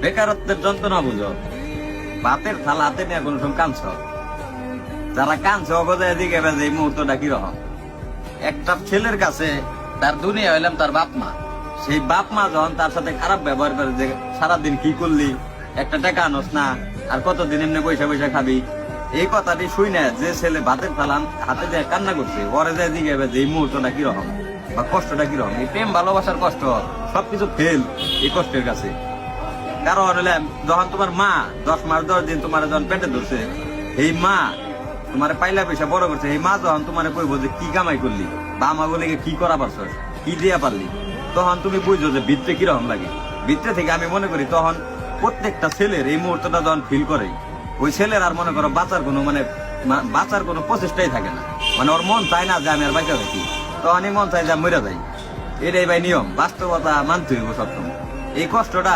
বেকারত্বের যন্ত্রণা বুঝো, ভাতের থালা হাতে নিয়ে কোন সময় কাঁদছ, যারা কাঁদছে অগজায় দিকে বেজে এই মুহূর্তটা কিরকম। একটা ছেলের কাছে তার দুনিয়া হইলাম তার বাপ মা, সেই বাপ মা যখন তার সাথে খারাপ ব্যবহার করে যে সারাদিন কি করলি, একটা টাকা আনস না, আর কতদিন এমনি পয়সা পয়সা খাবি, এই কথাটি শুই না যে ছেলে ভাতের থালা হাতে দিয়ে কান্না করছে, ওরে যায় দিকে বেজে এই মুহূর্তটা কিরকম বা কষ্টটা কিরকম। এই প্রেম ভালোবাসার কষ্ট সবকিছু ফেল এই কষ্টের কাছে। কারণ হলে যখন তোমার মা 10 মাস 10 দিন তোমার যখন পেটে ধরছে, এই মা তোমার পাইলা পয়সা বড় করছে, এই মা যখন তোমার কইবো যে কি কামাই করলি বা আমা বলে কি করা পারছ, কি দিয়া পারলি, তখন তুমি বুঝছো যে ভিতরে কিরকম লাগে। ভিতরে থেকে আমি মনে করি তখন প্রত্যেকটা ছেলের এই মুহূর্তটা যখন ফিল করে, ওই ছেলের আর মনে করো বাঁচার কোনো প্রচেষ্টাই থাকে না। মানে ওর মন চায় না যে আমি আর বাঁচা থাকি, তখন এই মন চায় যে মরে যাই। এটাই ভাই নিয়ম, বাস্তবতা মানতে হইব সবসময়। এই কষ্টটা